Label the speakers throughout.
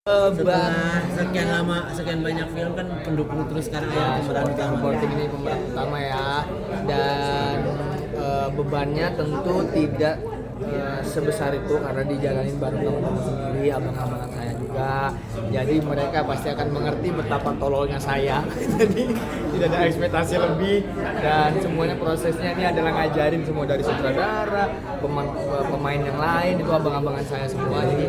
Speaker 1: Setelah sekian lama, sekian banyak film kan pendukung terus sekarang ya pemeran utama.
Speaker 2: Supporting ini pemeran utama ya, dan bebannya tentu tidak sebesar itu karena dijalanin bareng teman-teman sendiri, abang-abangan saya juga. Jadi mereka pasti akan mengerti betapa tololnya saya. Jadi tidak ada ekspektasi lebih, dan semuanya prosesnya ini adalah ngajarin semua dari sutradara, pemain yang lain itu abang-abangan saya semua. Jadi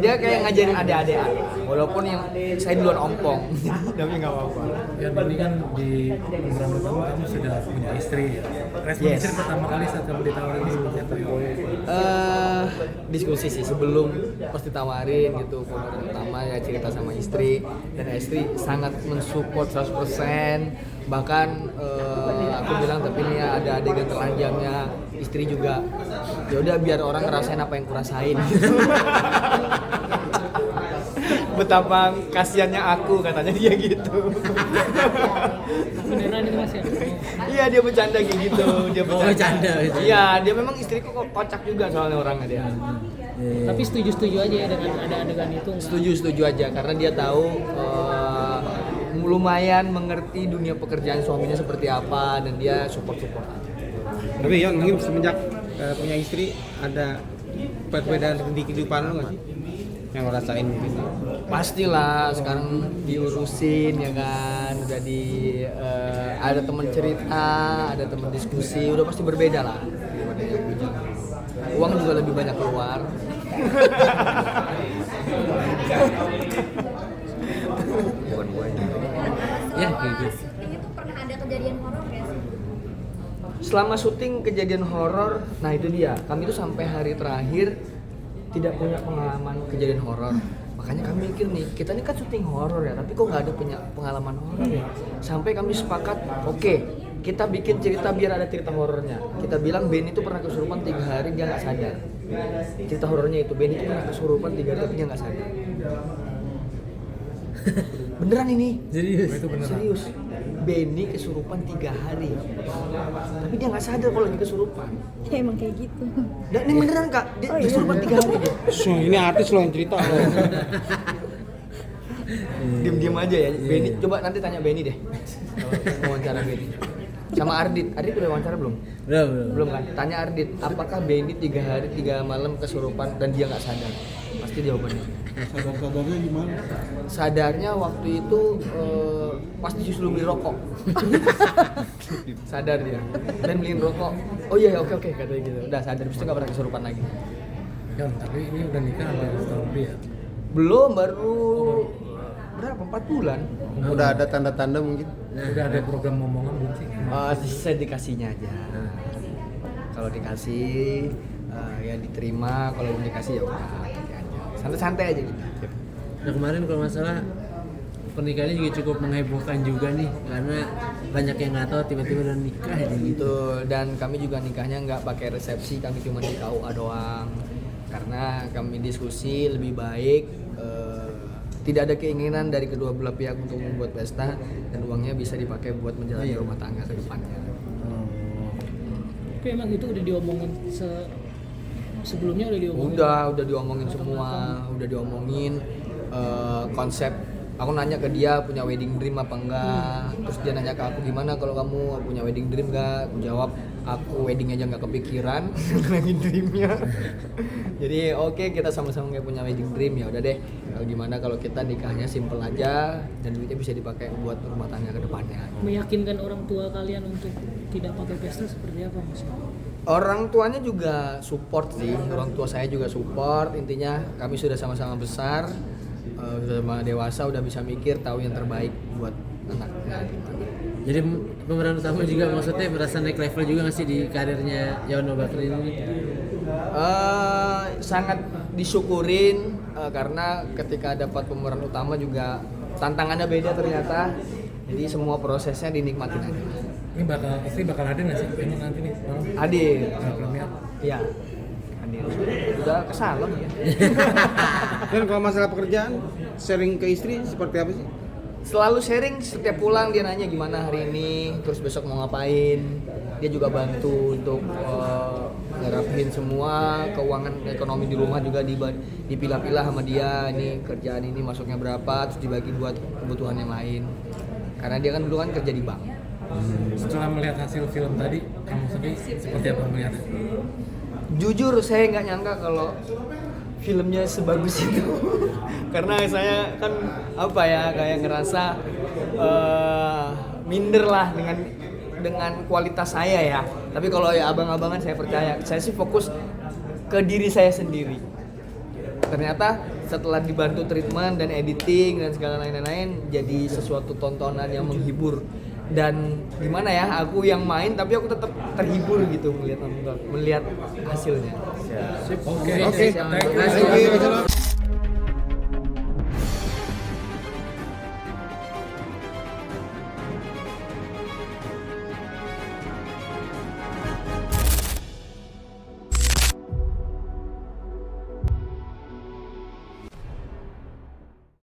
Speaker 2: dia kayak ngajarin adik-adik, walaupun yang saya duluan ompong, tapi nggak apa-apa.
Speaker 3: Ya ini kan di pemeran utama kamu sudah punya istri ya. Respon
Speaker 2: Yes.
Speaker 3: istri pertama kali saat kamu ditawarin ini seperti apa?
Speaker 2: Diskusi sih sebelum pas ditawarin gitu pemeran utama ya, cerita sama istri, dan istri sangat mensupport 100%. Bahkan aku bilang tapi ini ya ada adegan telanjangnya, istri juga ya udah biar orang ngerasain apa yang kurasain. Betapa kasihannya aku, katanya dia gitu.
Speaker 4: Beneran itu Mas ya?
Speaker 2: Iya, dia bercanda kayak gitu. Dia
Speaker 1: bercanda.
Speaker 2: Iya, dia memang istriku kok kocak juga soalnya orangnya dia.
Speaker 4: Tapi setuju-setuju aja ya dengan ada adegan itu enggak?
Speaker 2: Setuju aja karena dia tahu lumayan mengerti dunia pekerjaan suaminya seperti apa, dan dia support aja.
Speaker 5: Tapi ya mungkin semenjak punya istri ada perbedaan di kehidupan lo nggak sih yang lo rasain mungkin?
Speaker 2: Pastilah sekarang diurusin ya kan, udah ada teman cerita, ada teman diskusi, udah pasti berbeda lah daripada yang bujang. Uang juga lebih banyak keluar. Bukan gue.
Speaker 1: Ya gitu.
Speaker 6: Syuting itu pernah ada kejadian horor nggak sih?
Speaker 2: Selama syuting kejadian horor, nah itu dia. Kami tuh sampai hari terakhir tidak punya pengalaman kejadian horor. Makanya kami mikir nih, kita ini kan syuting horor ya, tapi kok nggak ada punya pengalaman horor ya. Sampai kami sepakat, oke, kita bikin cerita biar ada cerita horornya. Kita bilang Ben itu pernah kesurupan 3 hari dia nggak sadar. Cerita horornya itu Ben itu pernah kesurupan 3 hari tapi dia nggak sadar. Beneran ini?
Speaker 1: Serius?
Speaker 3: Itu beneran.
Speaker 2: Serius. Benny kesurupan 3 hari, tapi dia nggak sadar kalau lagi kesurupan.
Speaker 6: Ya emang kayak gitu.
Speaker 2: Dan ini beneran kak, dia
Speaker 6: Oh, iya.
Speaker 2: kesurupan 3 hari dia.
Speaker 5: So, ini artis lo yang cerita lo.
Speaker 2: Diam-diam aja ya. Benny, coba nanti tanya Benny deh. Kalau mau wawancara Benny. Sama Ardit udah wawancara belum?
Speaker 1: Belum.
Speaker 2: Belum kan? Tanya Ardit, apakah Benny 3 hari 3 malam kesurupan dan dia nggak sadar? Pasti jawabannya.
Speaker 5: Sadar-sadarnya gimana?
Speaker 2: Sadarnya waktu itu pas disuruh beli rokok. Sadar dia. Dan beliin rokok. Oh iya oke katanya gitu. Udah sadar, habis itu nggak pernah kesurupan lagi.
Speaker 3: Ya, tapi ini udah nikah sampai setahun lebih ya.
Speaker 2: Belum, baru berapa? 4 bulan.
Speaker 5: Udah ada tanda-tanda mungkin?
Speaker 3: Udah ada program omongan belum sih?
Speaker 2: Saya dikasihnya aja. Kalau dikasih ya diterima, kalau belum dikasih ya udah nanti aja. Santai-santai aja gitu.
Speaker 1: Nah kemarin kalau nggak salah pernikahannya juga cukup menghebohkan juga nih, karena banyak yang nggak tahu tiba-tiba udah nikah aja gitu.
Speaker 2: Gitu. Dan kami juga nikahnya nggak pakai resepsi, kami cuma di KUA doang. Karena kami diskusi lebih baik tidak ada keinginan dari kedua belah pihak untuk membuat pesta, dan uangnya bisa dipakai buat menjalani rumah tangga ke depannya.
Speaker 4: Tapi emang itu udah diomongin sebelumnya udah diomongin.
Speaker 2: Udah diomongin semua, udah diomongin konsep. Aku nanya ke dia punya wedding dream apa enggak, terus dia nanya ke aku gimana kalau kamu punya wedding dream enggak. Aku jawab aku wedding aja nggak kepikiran, wedding dreamnya. Jadi oke, kita sama-sama nggak punya wedding dream, ya udah deh. Gimana kalau kita nikahnya simple aja dan duitnya bisa dipakai buat rumah tangga ke depannya.
Speaker 4: Meyakinkan orang tua kalian untuk tidak pakai pesta seperti apa Mas?
Speaker 2: Orang tuanya juga support sih, orang tua saya juga support. Intinya kami sudah sama-sama besar, sudah sama dewasa, udah bisa mikir, tahu yang terbaik buat anaknya gitu.
Speaker 1: Jadi pemeran utama juga maksudnya merasa naik level juga nggak sih di karirnya Yono Bakri ini?
Speaker 2: Sangat disyukurin karena ketika dapat pemeran utama juga tantangannya beda ternyata. Jadi semua prosesnya dinikmatin aja.
Speaker 3: Ini istri bakal hadir nggak sih? Ini nanti nih malam.
Speaker 2: Hadir.
Speaker 3: Programnya.
Speaker 2: Iya. Hadir. Udah ke salon ya.
Speaker 5: Dan kalau masalah pekerjaan, sharing ke istri seperti apa sih?
Speaker 2: Selalu sharing, setiap pulang dia nanya gimana hari ini, terus besok mau ngapain. Dia juga bantu untuk ngerapihin semua keuangan ekonomi di rumah juga dipilah-pilah sama dia, ini kerjaan ini masuknya berapa terus dibagi buat kebutuhan yang lain karena dia kan dulu kan kerja di bank.
Speaker 3: Setelah melihat hasil film tadi, kamu sendiri seperti apa melihatnya?
Speaker 2: Jujur saya nggak nyangka kalau filmnya sebagus itu karena saya kan apa ya kayak ngerasa minder lah dengan kualitas saya ya. Tapi kalau ya abang-abangan saya percaya, saya sih fokus ke diri saya sendiri. Ternyata setelah dibantu treatment dan editing dan segala lain-lain jadi sesuatu tontonan yang menghibur. Dan gimana ya, aku yang main tapi aku tetap terhibur gitu melihat hasilnya.
Speaker 3: Oke.
Speaker 1: Oke.
Speaker 2: Siap.
Speaker 1: Terima kasih.